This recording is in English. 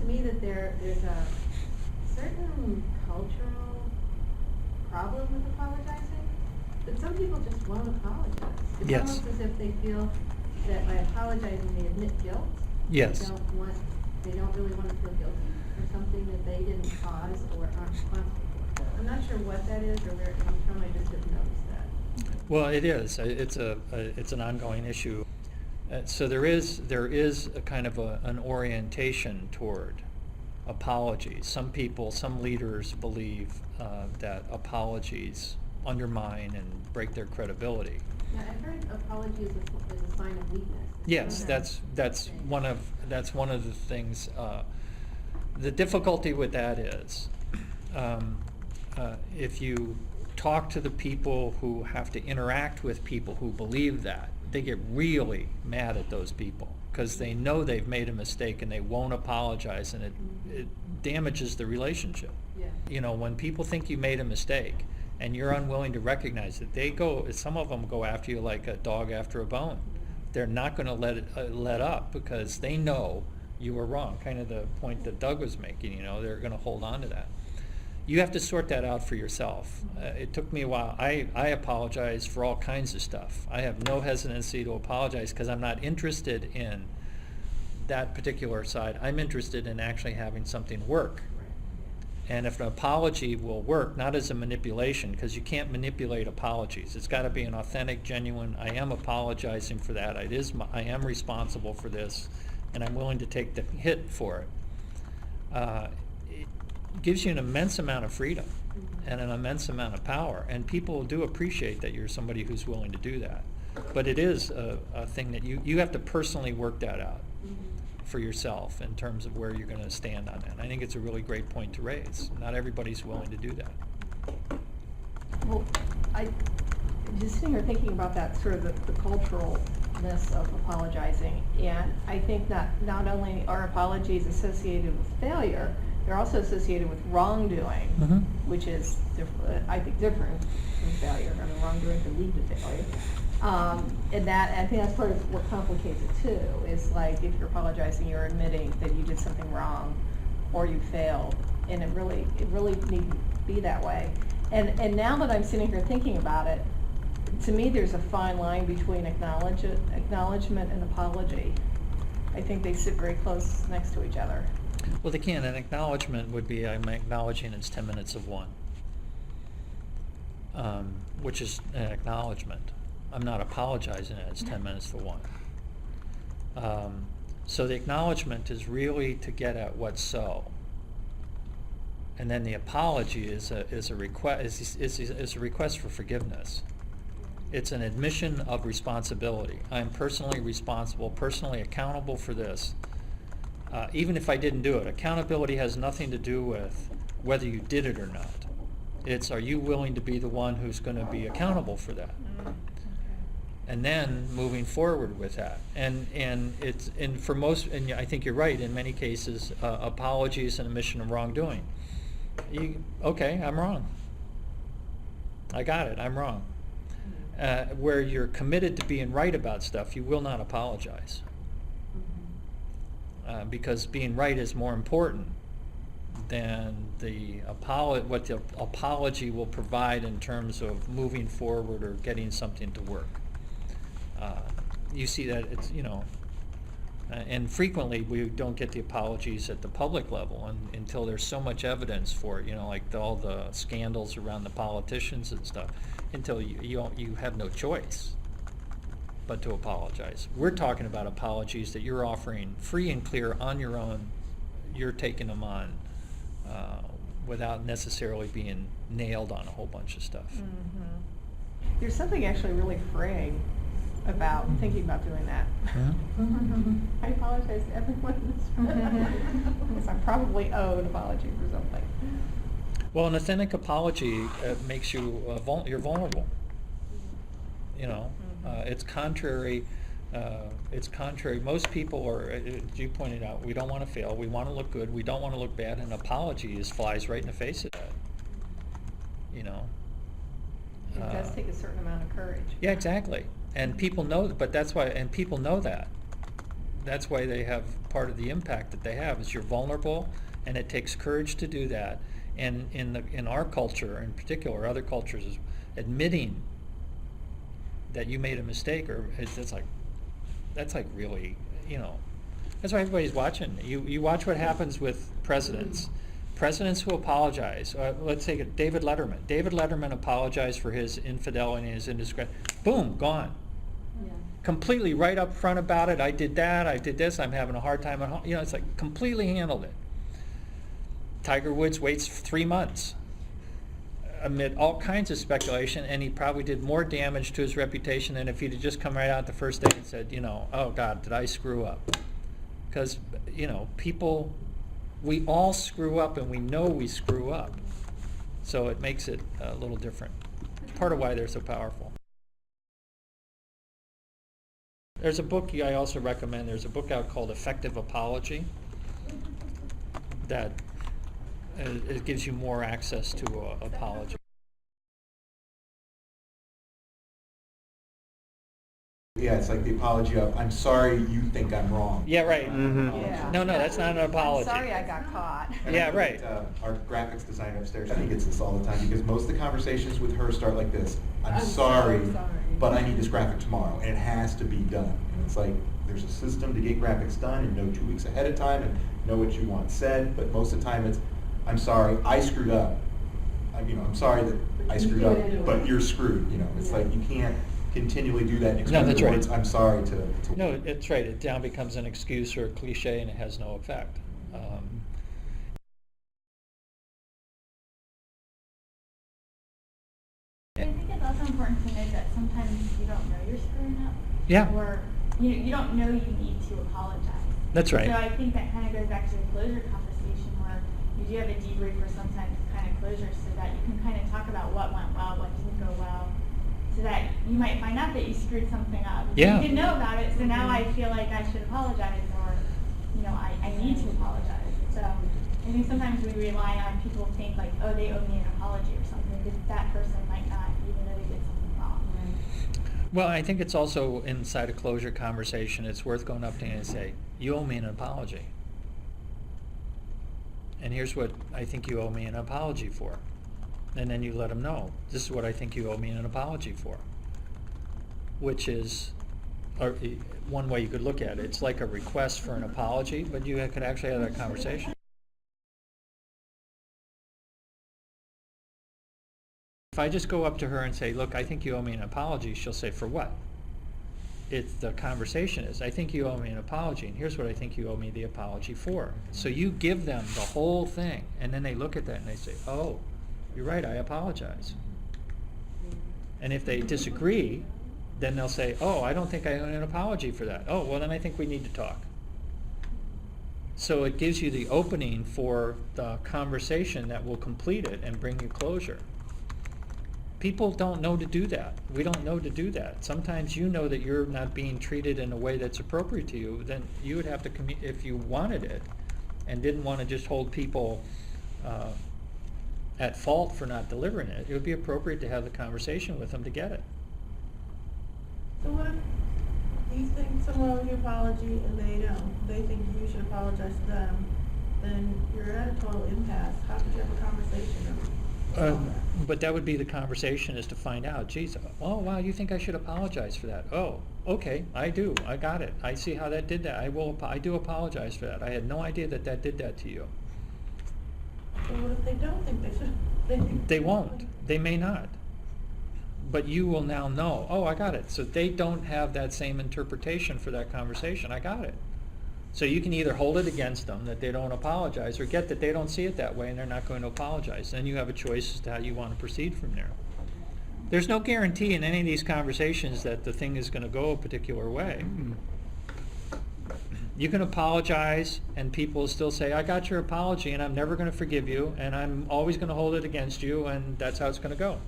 me that there's a certain cultural problem with apologizing, but some people just won't apologize. It's Yes. almost as if they feel that by apologizing they admit guilt. Yes. They don't really want to feel guilty for something that they didn't cause or aren't responsible for. I'm not sure what that is or where it comes from. I just have noticed that. Well, it is. It's an ongoing issue. So there is a kind of an orientation toward apologies. Some people, some leaders believe that apologies undermine and break their credibility. Yeah, I've heard apology is a sign of weakness. Yes, that's one of the things. The difficulty with that is, if you talk to the people who have to interact with people who believe that, they get really mad at those people because they know they've made a mistake and they won't apologize, and it damages the relationship. Yeah. You know, when people think you made a mistake and you're unwilling to recognize it, some of them go after you like a dog after a bone. They're not going to let up because they know you were wrong. Kind of the point that Doug was making, you know, they're going to hold on to that. You have to sort that out for yourself. It took me a while. I apologize for all kinds of stuff. I have no hesitancy to apologize because I'm not interested in that particular side. I'm interested in actually having something work. And if an apology will work, not as a manipulation, because you can't manipulate apologies. It's got to be an authentic, genuine, I am apologizing for that. I am responsible for this, and I'm willing to take the hit for it. It gives you an immense amount of freedom and an immense amount of power, and people do appreciate that you're somebody who's willing to do that. But it is a thing that you have to personally work that out for yourself in terms of where you're going to stand on that. And I think it's a really great point to raise. Not everybody's willing to do that. Well, I just sitting here thinking about that sort of the culturalness of apologizing, and I think that not only are apologies associated with failure, they're also associated with wrongdoing, Mm-hmm. which is, I think, different from failure. I mean, wrongdoing can lead to failure. And I think that's part of what complicates it too, is like if you're apologizing, you're admitting that you did something wrong or you failed, and it really needn't be that way. And now that I'm sitting here thinking about it, to me there's a fine line between acknowledgement and apology. I think they sit very close next to each other. Well, they can. An acknowledgement would be, I'm acknowledging it's 10 minutes of one, which is an acknowledgement. I'm not apologizing that it's 10 minutes for one. So the acknowledgement is really to get at what's so. And then the apology is a request for forgiveness. It's an admission of responsibility. I'm personally responsible, personally accountable for this. Even if I didn't do it, accountability has nothing to do with whether you did it or not. It's, are you willing to be the one who's going to be accountable for that? And then moving forward with that, and for most, and I think you're right. In many cases, apology is an admission of wrongdoing. Okay, I'm wrong. I got it. I'm wrong. Where you're committed to being right about stuff, you will not apologize, because being right is more important than what the apology will provide in terms of moving forward or getting something to work. You see that it's, and frequently we don't get the apologies at the public level until there's so much evidence for it, like all the scandals around the politicians and stuff, until you have no choice but to apologize. We're talking about apologies that you're offering free and clear on your own. You're taking them on without necessarily being nailed on a whole bunch of stuff. Mm-hmm. There's something actually really freeing about thinking about doing that. I apologize to everyone in this room because I'm probably owed an apology for something. Well, an authentic apology makes you you're vulnerable. It's contrary. Most people are, as you pointed out, we don't want to fail. We want to look good. We don't want to look bad. And apology flies right in the face of that. It does take a certain amount of courage. Yeah, exactly. And people know, but that's why, and people know that. that's why they have part of the impact that they have is you're vulnerable, and it takes courage to do that. And in our culture, in particular, other cultures, is admitting that you made a mistake, or that's like really, that's why everybody's watching. You watch what happens with presidents. Presidents who apologize. Let's take it, David Letterman. David Letterman apologized for his infidelity and his indiscretion. Boom, gone. Yeah. Completely right up front about it. I did that, I did this, I'm having a hard time at home. It's like completely handled it. Tiger Woods waits 3 months amid all kinds of speculation, and he probably did more damage to his reputation than if he'd have just come right out the first day and said, oh God, did I screw up? Because, people, we all screw up, and we know we screw up. So it makes it a little different. It's part of why they're so powerful. There's a book I also recommend. There's a book out called Effective Apology that it gives you more access to apology. Yeah, it's like the apology of, I'm sorry you think I'm wrong. Yeah, right. Yeah. No, that's not an apology. I'm sorry I got caught. And Yeah, I think right. that, our graphics designer upstairs, she gets this all the time, because most of the conversations with her start like this. I'm sorry, but I need this graphic tomorrow, and it has to be done. And it's like, there's a system to get graphics done, and know 2 weeks ahead of time, and know what you want said, but most of the time it's, I'm sorry, I screwed up. I'm sorry that I screwed up, but you're screwed. It's like you can't continually do that and explain that's the right. words, I'm sorry to. No, it's right. It now becomes an excuse or a cliche, and it has no effect. I think it's also important to know that sometimes you don't know you're screwing up. Yeah. Or you don't know you need to apologize. That's right. So I think that kind of goes back to the closure conversation where you do have a debrief or sometimes kind of closure so that you can kind of talk about what went well, what didn't go well, so that you might find out that you screwed something up. Yeah. You didn't know about it, so now I feel like I should apologize, or I need to apologize. So I think sometimes we rely on people who think like, oh, they owe me an apology or something, but that person might not, even though they did something wrong. Well, I think it's also inside a closure conversation, it's worth going up to him and say, you owe me an apology. And here's what I think you owe me an apology for. And then you let them know, this is what I think you owe me an apology for. Which is, one way you could look at it, it's like a request for an apology, but you could actually have that conversation. If I just go up to her and say, look, I think you owe me an apology, she'll say, for what? The conversation is, I think you owe me an apology, and here's what I think you owe me the apology for. So you give them the whole thing, and then they look at that and they say, oh, you're right, I apologize. And if they disagree, then they'll say, oh, I don't think I owe an apology for that. Oh, well, then I think we need to talk. So it gives you the opening for the conversation that will complete it and bring you closure. People don't know to do that. We don't know to do that. Sometimes you know that you're not being treated in a way that's appropriate to you, then you would have to, if you wanted it and didn't want to just hold people at fault for not delivering it, it would be appropriate to have the conversation with them to get it. So what if you think someone owes you an apology and they don't? They think you should apologize to them, then you're at a total impasse. How could you have a conversation? But that would be the conversation, is to find out, geez, oh wow, you think I should apologize for that? Oh, okay, I do, I got it. I see how that did that. I do apologize for that. I had no idea that did that to you. So what if they don't think they should? They won't. They may not. But you will now know, oh, I got it. So they don't have that same interpretation for that conversation. I got it. So you can either hold it against them that they don't apologize, or get that they don't see it that way and they're not going to apologize. Then you have a choice as to how you want to proceed from there. There's no guarantee in any of these conversations that the thing is going to go a particular way. You can apologize and people still say, I got your apology and I'm never going to forgive you and I'm always going to hold it against you, and that's how it's going to go.